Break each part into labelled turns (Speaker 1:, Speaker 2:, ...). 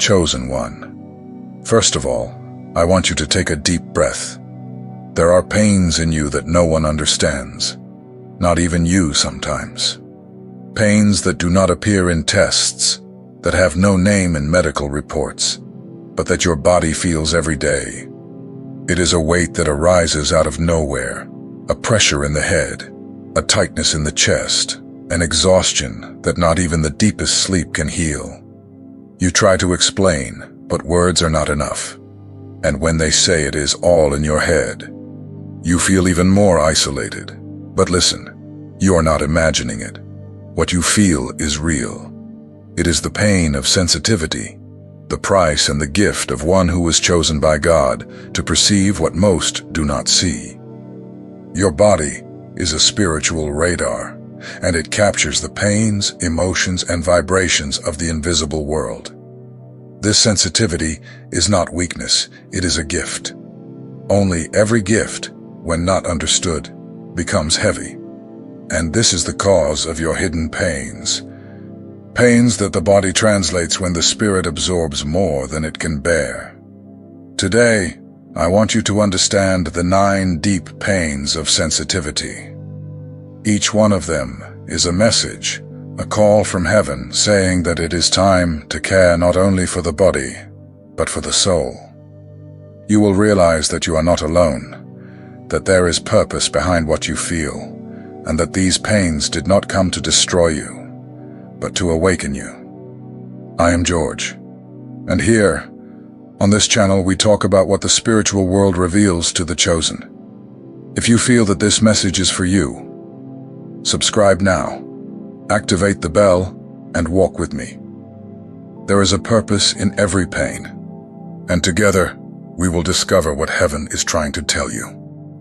Speaker 1: chosen one. First of all, I want you to take a deep breath. There are pains in you that no one understands, not even you sometimes. Pains that do not appear in tests, that have no name in medical reports, but that your body feels every day. It is a weight that arises out of nowhere, a pressure in the head, a tightness in the chest, an exhaustion that not even the deepest sleep can heal. You try to explain, but words are not enough. And when they say it is all in your head, you feel even more isolated. But listen, you are not imagining it. What you feel is real. It is the pain of sensitivity, the price and the gift of one who was chosen by God to perceive what most do not see. Your body is a spiritual radar, and it captures the pains, emotions, and vibrations of the invisible world. This sensitivity is not weakness, it is a gift. Only every gift, when not understood, becomes heavy. And this is the cause of your hidden pains. Pains that the body translates when the spirit absorbs more than it can bear. Today, I want you to understand the 9 deep pains of sensitivity. Each one of them is a message, a call from heaven saying that it is time to care not only for the body, but for the soul. You will realize that you are not alone, that there is purpose behind what you feel, and that these pains did not come to destroy you, but to awaken you. I am George, and here, on this channel, we talk about what the spiritual world reveals to the chosen. If you feel that this message is for you, subscribe now, activate the bell, and walk with me. There is a purpose in every pain, and together we will discover what heaven is trying to tell you.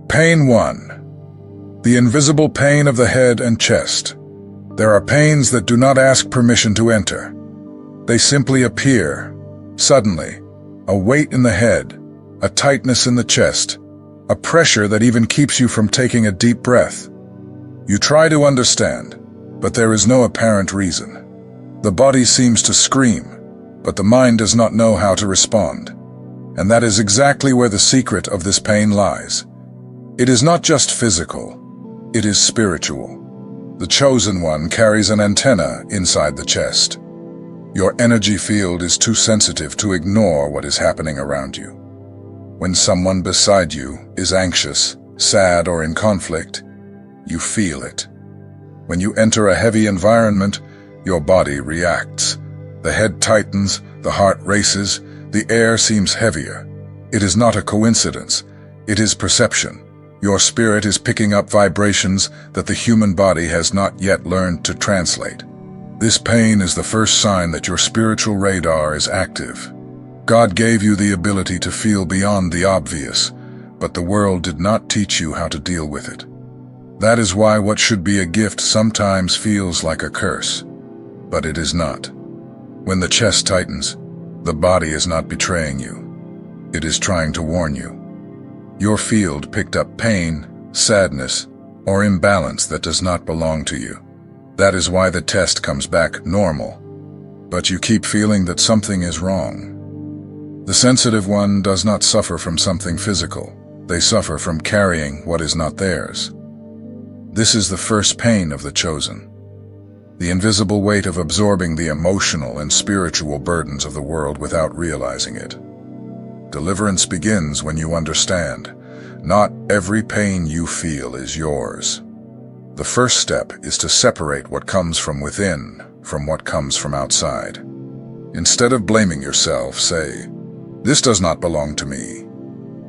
Speaker 1: Pain 1. The invisible pain of the head and chest. There are pains that do not ask permission to enter. They simply appear, suddenly, a weight in the head, a tightness in the chest, a pressure that even keeps you from taking a deep breath. You try to understand, but there is no apparent reason. The body seems to scream, but the mind does not know how to respond. And that is exactly where the secret of this pain lies. It is not just physical, it is spiritual. The chosen one carries an antenna inside the chest. Your energy field is too sensitive to ignore what is happening around you. When someone beside you is anxious, sad, or in conflict, you feel it. When you enter a heavy environment, your body reacts. The head tightens, the heart races, the air seems heavier. It is not a coincidence, it is perception. Your spirit is picking up vibrations that the human body has not yet learned to translate. This pain is the first sign that your spiritual radar is active. God gave you the ability to feel beyond the obvious, but the world did not teach you how to deal with it. That is why what should be a gift sometimes feels like a curse, but it is not. When the chest tightens, the body is not betraying you. It is trying to warn you. Your field picked up pain, sadness, or imbalance that does not belong to you. That is why the test comes back normal, but you keep feeling that something is wrong. The sensitive one does not suffer from something physical. They suffer from carrying what is not theirs. This is the first pain of the chosen. The invisible weight of absorbing the emotional and spiritual burdens of the world without realizing it. Deliverance begins when you understand. Not every pain you feel is yours. The first step is to separate what comes from within from what comes from outside. Instead of blaming yourself, say, "This does not belong to me."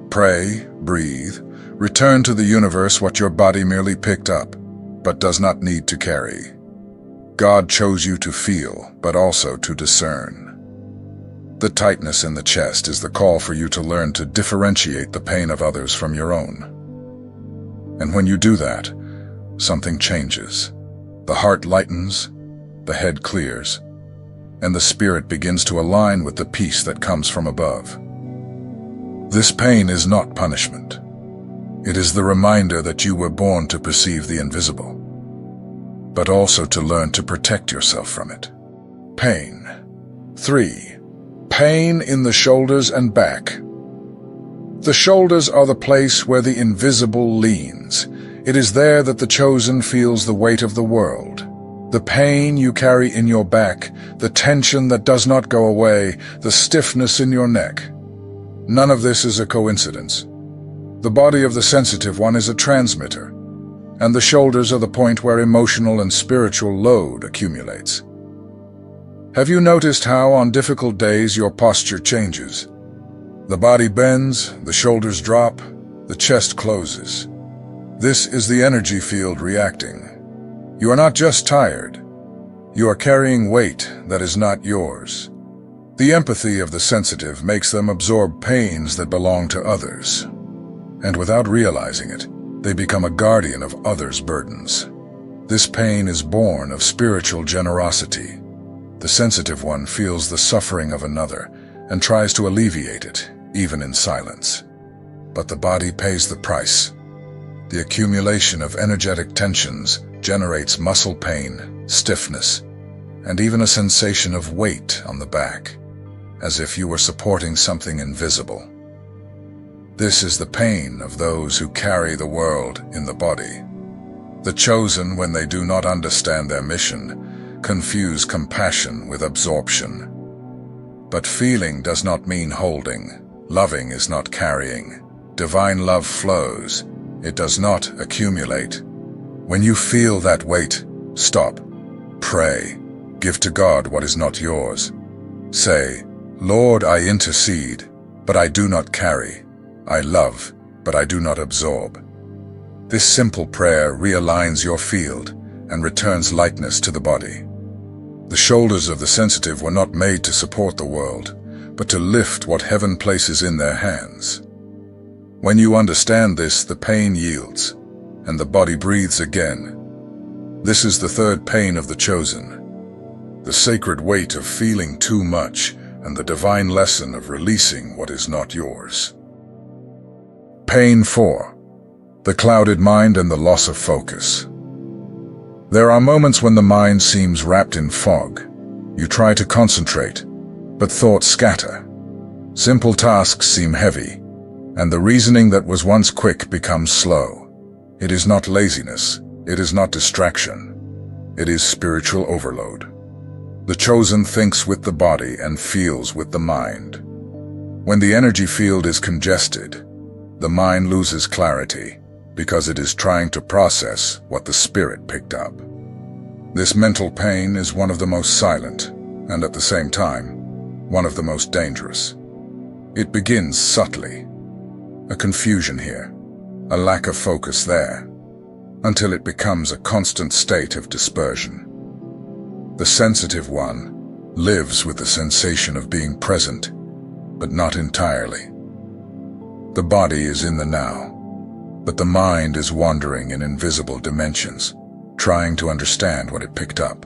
Speaker 1: Pray, breathe, return to the universe what your body merely picked up, but does not need to carry. God chose you to feel, but also to discern. The tightness in the chest is the call for you to learn to differentiate the pain of others from your own. And when you do that, something changes. The heart lightens, the head clears, and the spirit begins to align with the peace that comes from above. This pain is not punishment. It is the reminder that you were born to perceive the invisible, but also to learn to protect yourself from it. Pain. 3. Pain in the shoulders and back. The shoulders are the place where the invisible leans. It is there that the chosen feels the weight of the world. The pain you carry in your back, the tension that does not go away, the stiffness in your neck. None of this is a coincidence. The body of the sensitive one is a transmitter, and the shoulders are the point where emotional and spiritual load accumulates. Have you noticed how on difficult days your posture changes? The body bends, the shoulders drop, the chest closes. This is the energy field reacting. You are not just tired. You are carrying weight that is not yours. The empathy of the sensitive makes them absorb pains that belong to others. And without realizing it, they become a guardian of others' burdens. This pain is born of spiritual generosity. The sensitive one feels the suffering of another and tries to alleviate it, even in silence. But the body pays the price. The accumulation of energetic tensions generates muscle pain, stiffness, and even a sensation of weight on the back, as if you were supporting something invisible. This is the pain of those who carry the world in the body. The chosen, when they do not understand their mission, confuse compassion with absorption. But feeling does not mean holding. Loving is not carrying. Divine love flows. It does not accumulate. When you feel that weight, stop. Pray. Give to God what is not yours. Say, Lord, I intercede, but I do not carry. I love, but I do not absorb. This simple prayer realigns your field and returns lightness to the body. The shoulders of the sensitive were not made to support the world, but to lift what heaven places in their hands. When you understand this, the pain yields, and the body breathes again. This is the third pain of the chosen, the sacred weight of feeling too much and the divine lesson of releasing what is not yours. Pain 4. The clouded mind and the loss of focus. There are moments when the mind seems wrapped in fog. You try to concentrate, but thoughts scatter. Simple tasks seem heavy, and the reasoning that was once quick becomes slow. It is not laziness, it is not distraction, it is spiritual overload. The chosen thinks with the body and feels with the mind. When the energy field is congested, the mind loses clarity because it is trying to process what the spirit picked up. This mental pain is one of the most silent, and at the same time, one of the most dangerous. It begins subtly. A confusion here, a lack of focus there, until it becomes a constant state of dispersion. The sensitive one lives with the sensation of being present, but not entirely. The body is in the now, but the mind is wandering in invisible dimensions, trying to understand what it picked up.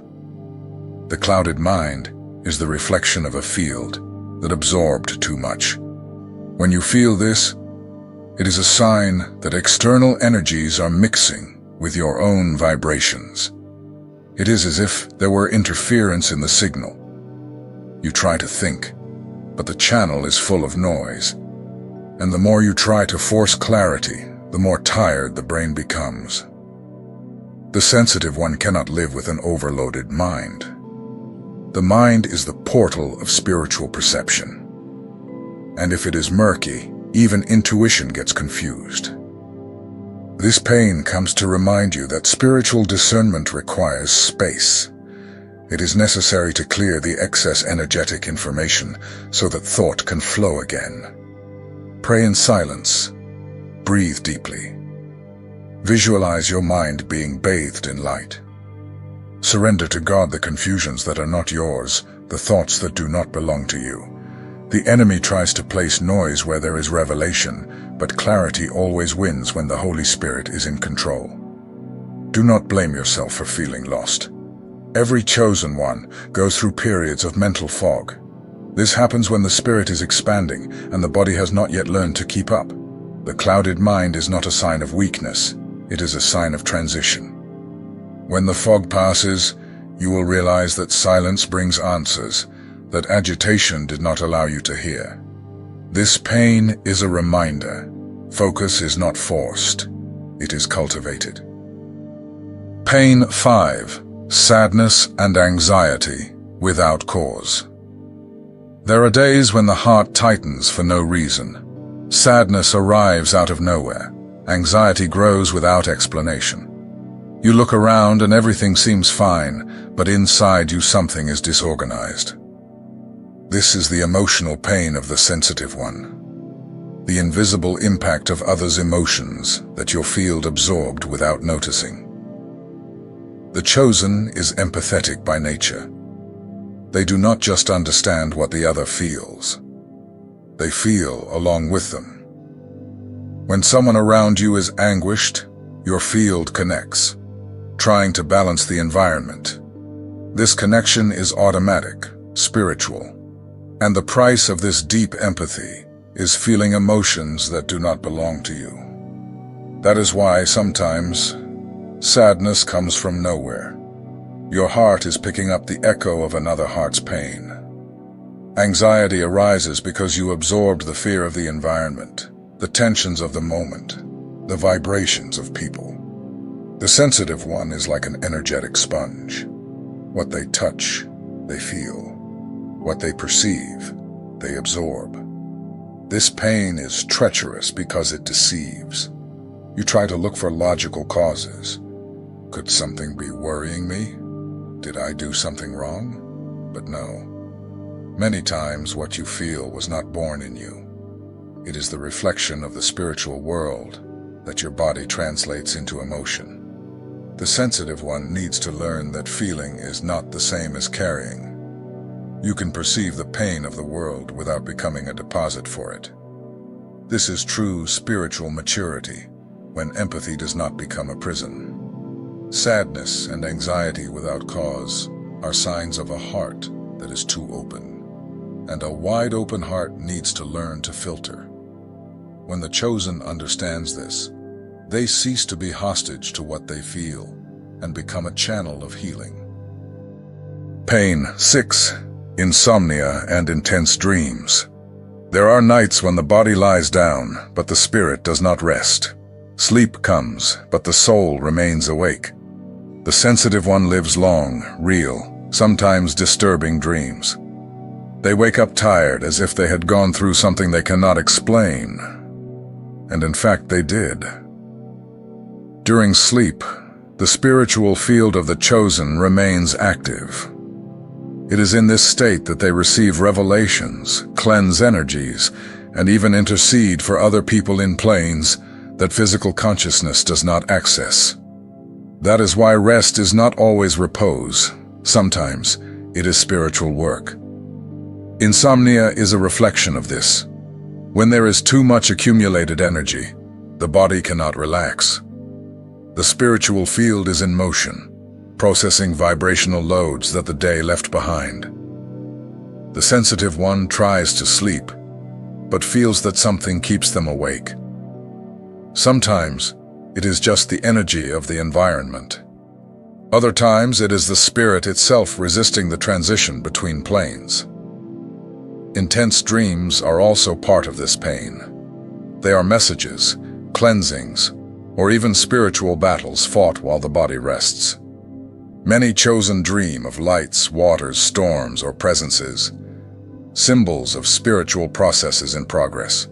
Speaker 1: The clouded mind is the reflection of a field that absorbed too much. When you feel this, it is a sign that external energies are mixing with your own vibrations. It is as if there were interference in the signal. You try to think, but the channel is full of noise. And the more you try to force clarity, the more tired the brain becomes. The sensitive one cannot live with an overloaded mind. The mind is the portal of spiritual perception. And if it is murky, even intuition gets confused. This pain comes to remind you that spiritual discernment requires space. It is necessary to clear the excess energetic information so that thought can flow again. Pray in silence. Breathe deeply. Visualize your mind being bathed in light. Surrender to God the confusions that are not yours, the thoughts that do not belong to you. The enemy tries to place noise where there is revelation, but clarity always wins when the Holy Spirit is in control. Do not blame yourself for feeling lost. Every chosen one goes through periods of mental fog. This happens when the spirit is expanding and the body has not yet learned to keep up. The clouded mind is not a sign of weakness, it is a sign of transition. When the fog passes, you will realize that silence brings answers, that agitation did not allow you to hear. This pain is a reminder. Focus is not forced, it is cultivated. Pain 5. Sadness and anxiety without cause. There are days when the heart tightens for no reason. Sadness arrives out of nowhere. Anxiety grows without explanation. You look around and everything seems fine, but inside you something is disorganized. This is the emotional pain of the sensitive one. The invisible impact of others' emotions that you'll feel absorbed without noticing. The chosen is empathetic by nature. They do not just understand what the other feels. They feel along with them. When someone around you is anguished, your field connects, trying to balance the environment. This connection is automatic, spiritual, and the price of this deep empathy is feeling emotions that do not belong to you. That is why sometimes sadness comes from nowhere. Your heart is picking up the echo of another heart's pain. Anxiety arises because you absorbed the fear of the environment, the tensions of the moment, the vibrations of people. The sensitive one is like an energetic sponge. What they touch, they feel. What they perceive, they absorb. This pain is treacherous because it deceives. You try to look for logical causes. Could something be worrying me? Did I do something wrong? But no. Many times what you feel was not born in you. It is the reflection of the spiritual world that your body translates into emotion. The sensitive one needs to learn that feeling is not the same as carrying. You can perceive the pain of the world without becoming a deposit for it. This is true spiritual maturity, when empathy does not become a prison. Sadness and anxiety without cause are signs of a heart that is too open, and a wide open heart needs to learn to filter. When the chosen understands this, they cease to be hostage to what they feel and become a channel of healing. Pain 6. Insomnia and intense dreams. There are nights when the body lies down, but the spirit does not rest. Sleep comes, but the soul remains awake. The sensitive one lives long, real, sometimes disturbing dreams. They wake up tired as if they had gone through something they cannot explain. And in fact they did. During sleep, the spiritual field of the chosen remains active. It is in this state that they receive revelations, cleanse energies, and even intercede for other people in planes that physical consciousness does not access. That is why rest is not always repose. Sometimes it is spiritual work. Insomnia is a reflection of this. When there is too much accumulated energy, the body cannot relax. The spiritual field is in motion, processing vibrational loads that the day left behind. The sensitive one tries to sleep, but feels that something keeps them awake. Sometimes, it is just the energy of the environment. Other times, it is the spirit itself resisting the transition between planes. Intense dreams are also part of this pain. They are messages, cleansings, or even spiritual battles fought while the body rests. Many chosen dream of lights, waters, storms, or presences, symbols of spiritual processes in progress.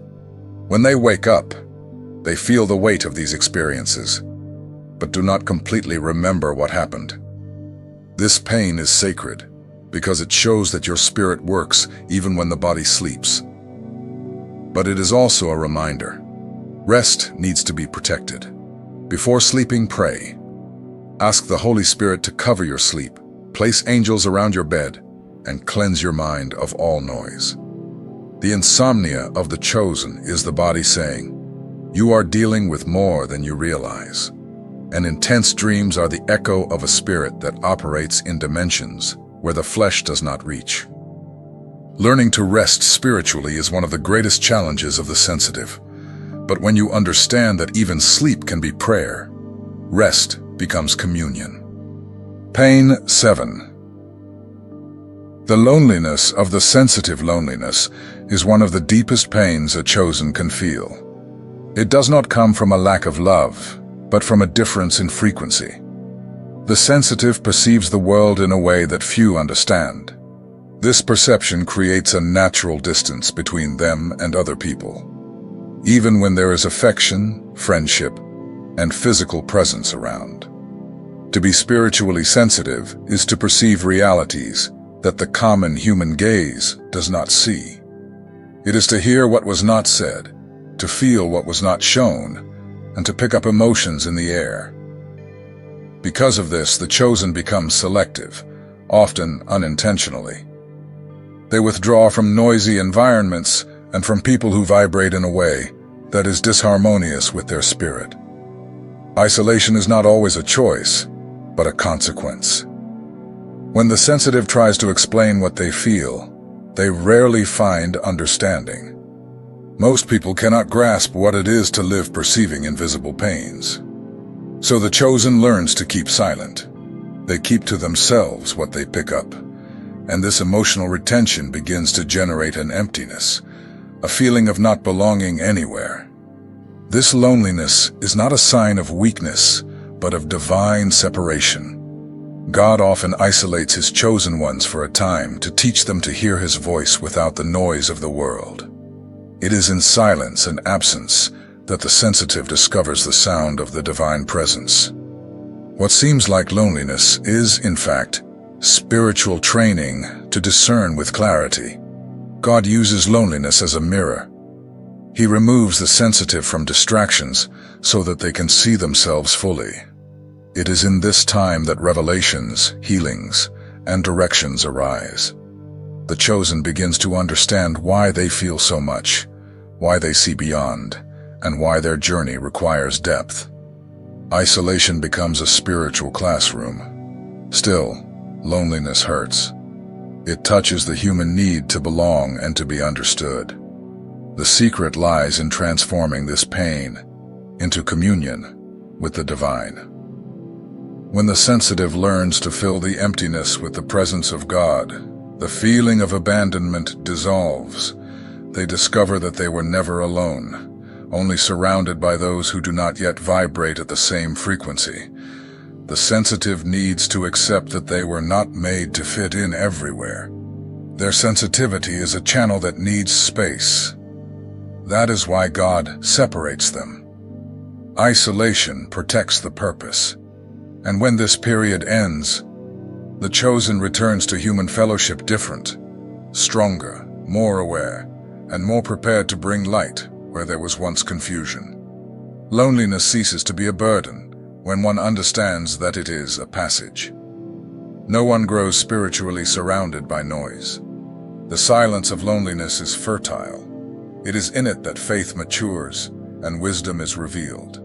Speaker 1: When they wake up, they feel the weight of these experiences, but do not completely remember what happened. This pain is sacred because it shows that your spirit works even when the body sleeps. But it is also a reminder. Rest needs to be protected. Before sleeping, pray. Ask the Holy Spirit to cover your sleep, place angels around your bed, and cleanse your mind of all noise. The insomnia of the chosen is the body saying, "You are dealing with more than you realize." And intense dreams are the echo of a spirit that operates in dimensions where the flesh does not reach. Learning to rest spiritually is one of the greatest challenges of the sensitive. But when you understand that even sleep can be prayer, rest becomes communion. Pain 7. The loneliness of the sensitive loneliness is one of the deepest pains a chosen can feel. It does not come from a lack of love, but from a difference in frequency. The sensitive perceives the world in a way that few understand. This perception creates a natural distance between them and other people, even when there is affection, friendship, and physical presence around. To be spiritually sensitive is to perceive realities that the common human gaze does not see. It is to hear what was not said, to feel what was not shown, and to pick up emotions in the air. Because of this, the chosen become selective, often unintentionally. They withdraw from noisy environments and from people who vibrate in a way that is disharmonious with their spirit. Isolation is not always a choice, but a consequence. When the sensitive tries to explain what they feel, they rarely find understanding. Most people cannot grasp what it is to live perceiving invisible pains. So the chosen learns to keep silent. They keep to themselves what they pick up, and this emotional retention begins to generate an emptiness, a feeling of not belonging anywhere. This loneliness is not a sign of weakness, but of divine separation. God often isolates His chosen ones for a time to teach them to hear His voice without the noise of the world. It is in silence and absence that the sensitive discovers the sound of the divine presence. What seems like loneliness is, in fact, spiritual training to discern with clarity. God uses loneliness as a mirror. He removes the sensitive from distractions so that they can see themselves fully. It is in this time that revelations, healings, and directions arise. The chosen begins to understand why they feel so much, why they see beyond, and why their journey requires depth. Isolation becomes a spiritual classroom. Still, loneliness hurts. It touches the human need to belong and to be understood. The secret lies in transforming this pain into communion with the divine. When the sensitive learns to fill the emptiness with the presence of God, the feeling of abandonment dissolves. They discover that they were never alone, only surrounded by those who do not yet vibrate at the same frequency. The sensitive needs to accept that they were not made to fit in everywhere. Their sensitivity is a channel that needs space. That is why God separates them. Isolation protects the purpose. And when this period ends, the chosen returns to human fellowship different, stronger, more aware, and more prepared to bring light where there was once confusion. Loneliness ceases to be a burden when one understands that it is a passage. No one grows spiritually surrounded by noise. The silence of loneliness is fertile. It is in it that faith matures and wisdom is revealed.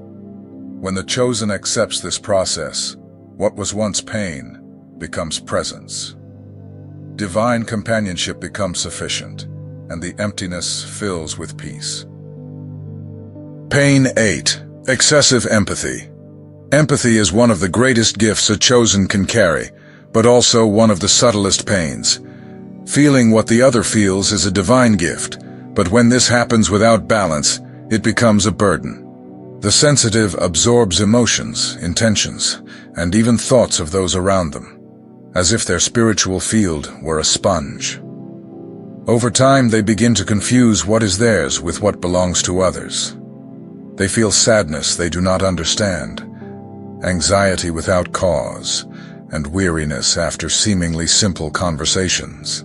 Speaker 1: When the chosen accepts this process, what was once pain becomes presence. Divine companionship becomes sufficient, and the emptiness fills with peace. Pain 8. Excessive empathy. Empathy is one of the greatest gifts a chosen can carry, but also one of the subtlest pains. Feeling what the other feels is a divine gift, but when this happens without balance, it becomes a burden. The sensitive absorbs emotions, intentions, and even thoughts of those around them, as if their spiritual field were a sponge. Over time, they begin to confuse what is theirs with what belongs to others. They feel sadness they do not understand, anxiety without cause, and weariness after seemingly simple conversations.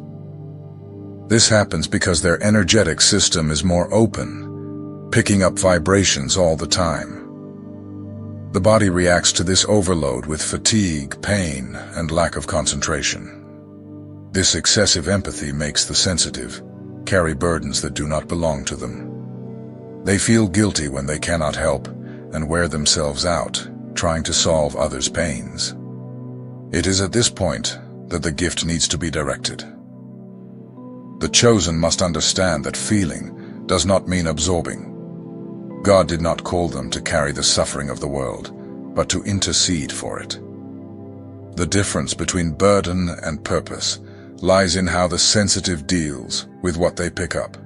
Speaker 1: This happens because their energetic system is more open, picking up vibrations all the time. The body reacts to this overload with fatigue, pain, and lack of concentration. This excessive empathy makes the sensitive carry burdens that do not belong to them. They feel guilty when they cannot help and wear themselves out, trying to solve others' pains. It is at this point that the gift needs to be directed. The chosen must understand that feeling does not mean absorbing. God did not call them to carry the suffering of the world, but to intercede for it. The difference between burden and purpose lies in how the sensitive deals with what they pick up.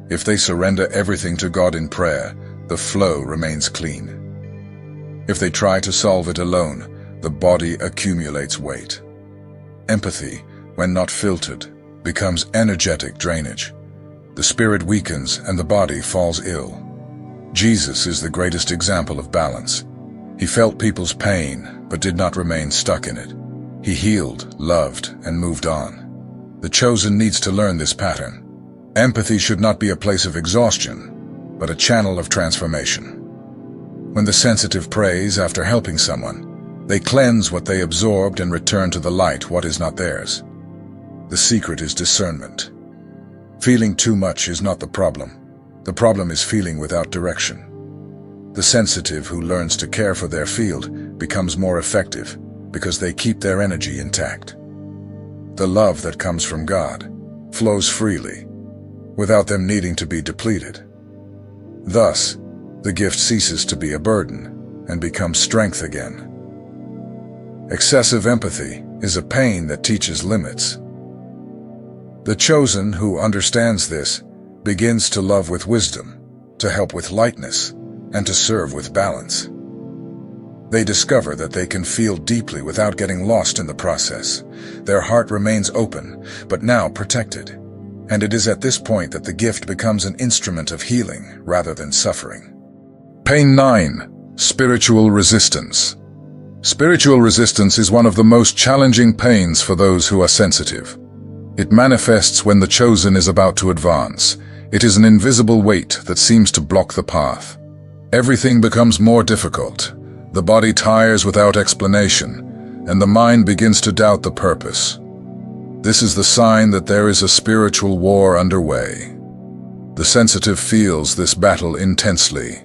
Speaker 1: If they surrender everything to God in prayer, the flow remains clean. If they try to solve it alone, the body accumulates weight. Empathy, when not filtered, becomes energetic drainage. The spirit weakens and the body falls ill. Jesus is the greatest example of balance. He felt people's pain, but did not remain stuck in it. He healed, loved, and moved on. The chosen needs to learn this pattern. Empathy should not be a place of exhaustion, but a channel of transformation. When the sensitive prays after helping someone, they cleanse what they absorbed and return to the light what is not theirs. The secret is discernment. Feeling too much is not the problem. The problem is feeling without direction. The sensitive who learns to care for their field becomes more effective because they keep their energy intact. The love that comes from God flows freely, without them needing to be depleted. Thus, the gift ceases to be a burden and becomes strength again. Excessive empathy is a pain that teaches limits. The chosen who understands this begins to love with wisdom, to help with lightness, and to serve with balance. They discover that they can feel deeply without getting lost in the process. Their heart remains open, but now protected. And it is at this point that the gift becomes an instrument of healing rather than suffering. Pain 9. Spiritual resistance. Spiritual resistance is one of the most challenging pains for those who are sensitive. It manifests when the chosen is about to advance. It is an invisible weight that seems to block the path. Everything becomes more difficult. The body tires without explanation, and the mind begins to doubt the purpose. This is the sign that there is a spiritual war underway. The sensitive feels this battle intensely.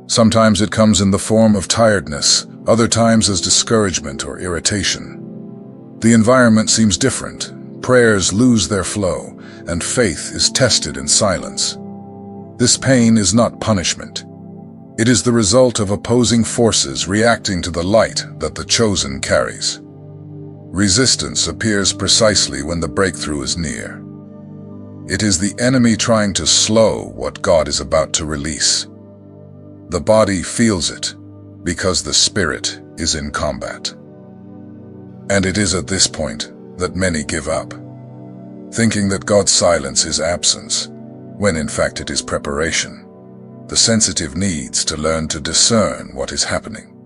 Speaker 1: Sometimes it comes in the form of tiredness, other times as discouragement or irritation. The environment seems different. Prayers lose their flow, and faith is tested in silence. This pain is not punishment. It is the result of opposing forces reacting to the light that the chosen carries. Resistance appears precisely when the breakthrough is near. It is the enemy trying to slow what God is about to release. The body feels it because the spirit is in combat. And it is at this point that many give up, thinking that God's silence is absence, when in fact it is preparation. The sensitive needs to learn to discern what is happening.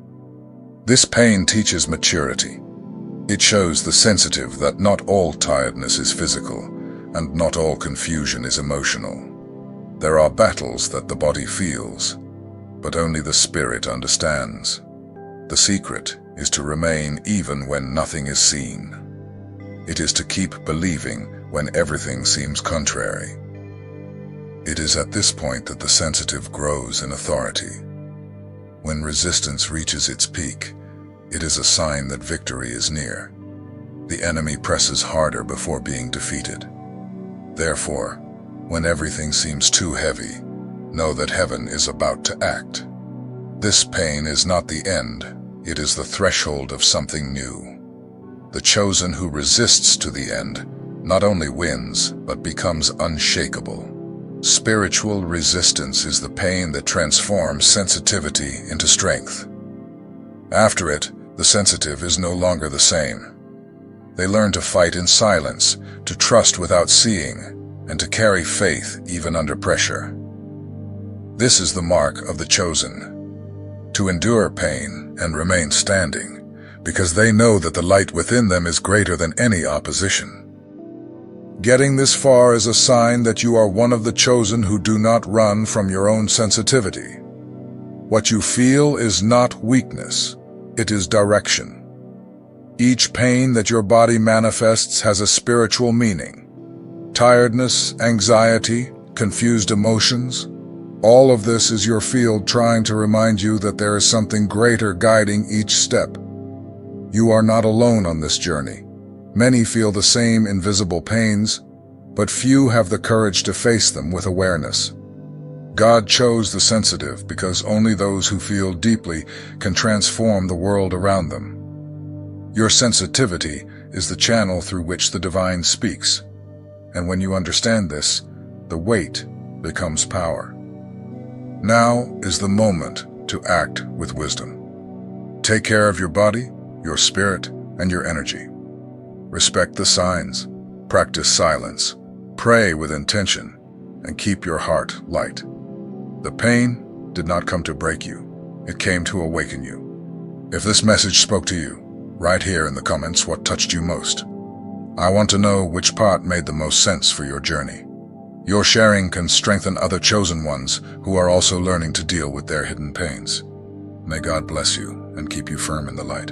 Speaker 1: This pain teaches maturity. It shows the sensitive that not all tiredness is physical, and not all confusion is emotional. There are battles that the body feels, but only the spirit understands. The secret is to remain even when nothing is seen. It is to keep believing when everything seems contrary. It is at this point that the sensitive grows in authority. When resistance reaches its peak, it is a sign that victory is near. The enemy presses harder before being defeated. Therefore, when everything seems too heavy, know that heaven is about to act. This pain is not the end, it is the threshold of something new. The chosen who resists to the end not only wins, but becomes unshakable. Spiritual resistance is the pain that transforms sensitivity into strength. After it, the sensitive is no longer the same. They learn to fight in silence, to trust without seeing, and to carry faith even under pressure. This is the mark of the chosen, to endure pain and remain standing, because they know that the light within them is greater than any opposition. Getting this far is a sign that you are one of the chosen who do not run from your own sensitivity. What you feel is not weakness, it is direction. Each pain that your body manifests has a spiritual meaning. Tiredness, anxiety, confused emotions, all of this is your field trying to remind you that there is something greater guiding each step. You are not alone on this journey. Many feel the same invisible pains, but few have the courage to face them with awareness. God chose the sensitive because only those who feel deeply can transform the world around them. Your sensitivity is the channel through which the divine speaks. And when you understand this, the weight becomes power. Now is the moment to act with wisdom. Take care of your body, your spirit, and your energy. Respect the signs, practice silence, pray with intention, and keep your heart light. The pain did not come to break you, it came to awaken you. If this message spoke to you, write here in the comments what touched you most. I want to know which part made the most sense for your journey. Your sharing can strengthen other chosen ones who are also learning to deal with their hidden pains. May God bless you and keep you firm in the light.